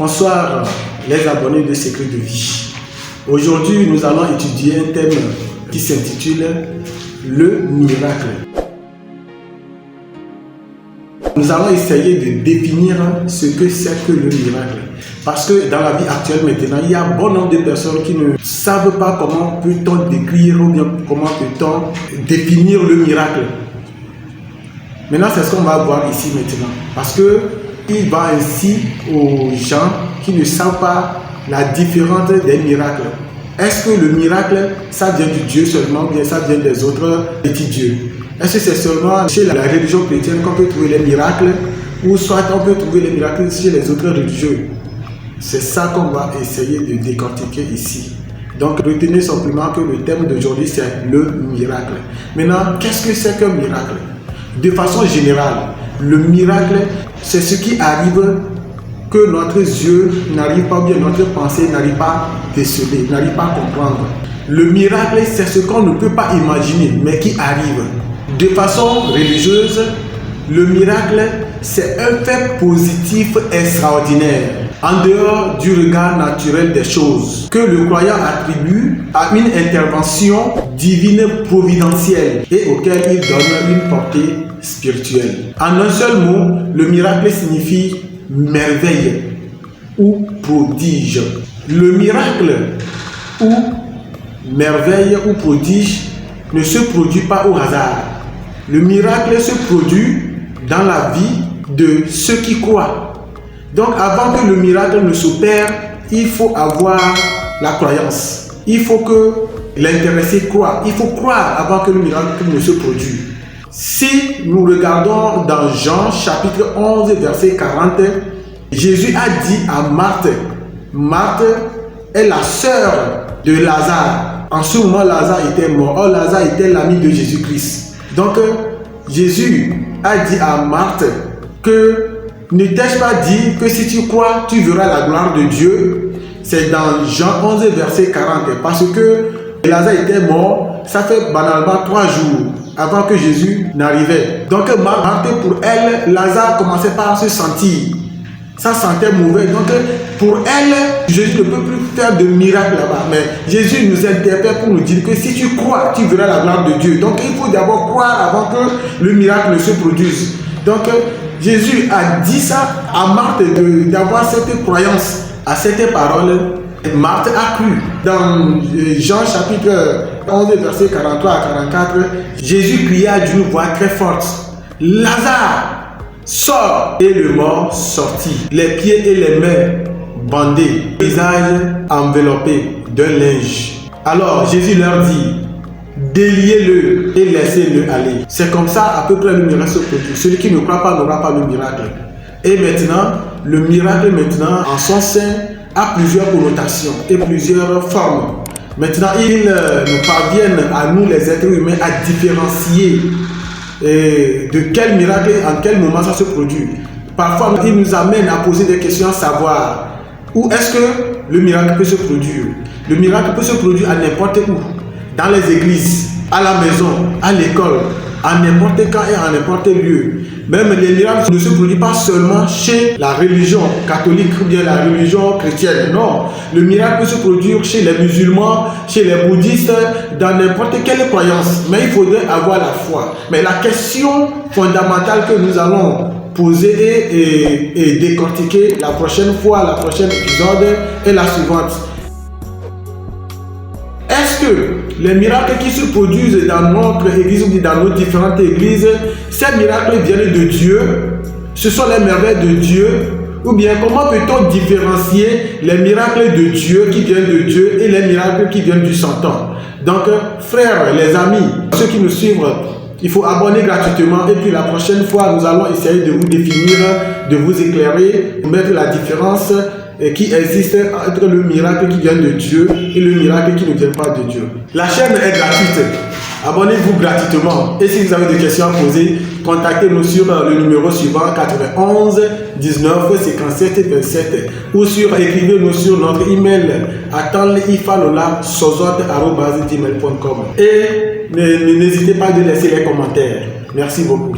Bonsoir les abonnés de Secrets de Vie. Aujourd'hui, nous allons étudier un thème qui s'intitule le miracle. Nous allons essayer de définir ce que c'est que le miracle. Parce que dans la vie actuelle maintenant, il y a bon nombre de personnes qui ne savent pas comment peut-on décrire ou bien comment peut-on définir le miracle. Maintenant, c'est ce qu'on va voir ici maintenant. Parce que il va ainsi aux gens qui ne savent pas la différence des miracles. Est-ce que le miracle, ça vient du Dieu seulement ou bien ça vient des autres petits dieux? Est-ce que c'est seulement chez la religion chrétienne qu'on peut trouver les miracles ou soit on peut trouver les miracles chez les autres religieux? C'est ça qu'on va essayer de décortiquer ici. Donc retenez simplement que le thème d'aujourd'hui c'est le miracle. Maintenant, qu'est-ce que c'est qu'un miracle? De façon générale, le miracle, c'est ce qui arrive que notre yeux n'arrive pas, bien notre pensée n'arrive pas à déceler, n'arrive pas à comprendre. Le miracle, c'est ce qu'on ne peut pas imaginer, mais qui arrive. De façon religieuse, le miracle, c'est un fait positif extraordinaire, en dehors du regard naturel des choses, que le croyant attribue à une intervention divine providentielle et auquel il donne une portée spirituelle. En un seul mot, le miracle signifie merveille ou prodige. Le miracle ou merveille ou prodige ne se produit pas au hasard. Le miracle se produit dans la vie de ceux qui croient. Donc avant que le miracle ne s'opère, il faut avoir la croyance. Il faut que l'intéressé croie. Il faut croire avant que le miracle ne se produise. Si nous regardons dans Jean chapitre 11 verset 40, Jésus a dit à Marthe, Marthe est la sœur de Lazare. En ce moment, Lazare était mort. Or, Lazare était l'ami de Jésus-Christ. Donc, Jésus a dit à Marthe que ne t'ai-je pas dit que si tu crois, tu verras la gloire de Dieu? C'est dans Jean 11 verset 40. Parce que Lazare était mort, ça fait banalement 3 jours avant que Jésus n'arrivait. Donc Marthe, pour elle, Lazare commençait par se sentir. Ça sentait mauvais. Donc pour elle, Jésus ne peut plus faire de miracle là-bas. Mais Jésus nous interpelle pour nous dire que si tu crois, tu verras la gloire de Dieu. Donc il faut d'abord croire avant que le miracle ne se produise. Donc Jésus a dit ça à Marthe d'avoir cette croyance à cette parole. Marthe a cru. Dans Jean chapitre 11 verset 43 à 44, Jésus cria d'une voix très forte, Lazare, sors! Et le mort sortit, les pieds et les mains bandés, le visage enveloppé d'un linge. Alors Jésus leur dit, déliez-le et laissez-le aller. C'est comme ça à peu près le miracle se produit. Celui qui ne croit pas n'aura pas le miracle. Et maintenant, le miracle maintenant en son sein a plusieurs connotations et plusieurs formes. Maintenant, il nous parviennent à nous les êtres humains à différencier de quel miracle, en quel moment ça se produit. Parfois, il nous amène à poser des questions à savoir où est-ce que le miracle peut se produire. Le miracle peut se produire à n'importe où, dans les églises, à la maison, à l'école, à n'importe quand et à n'importe lieu. Même les miracles ne se produisent pas seulement chez la religion catholique ou bien la religion chrétienne. Non, le miracle peut se produire chez les musulmans, chez les bouddhistes, dans n'importe quelle croyance. Mais il faudrait avoir la foi. Mais la question fondamentale que nous allons poser et décortiquer la prochaine fois, la prochaine épisode est la suivante. Est-ce que les miracles qui se produisent dans notre église ou dans nos différentes églises, ces miracles viennent de Dieu? Ce sont les merveilles de Dieu? Ou bien comment peut-on différencier les miracles de Dieu qui viennent de Dieu et les miracles qui viennent du Satan? Donc, frères, les amis, ceux qui nous suivent, il faut abonner gratuitement et puis la prochaine fois, nous allons essayer de vous définir, de vous éclairer, de mettre la différence qui existe entre le miracle qui vient de Dieu et le miracle qui ne vient pas de Dieu. La chaîne est gratuite. Abonnez-vous gratuitement. Et si vous avez des questions à poser, contactez-nous sur le numéro suivant 91 19 57 27 ou écrivez-nous sur notre email à tanleifalola@gmail.com. Et n'hésitez pas à laisser les commentaires. Merci beaucoup.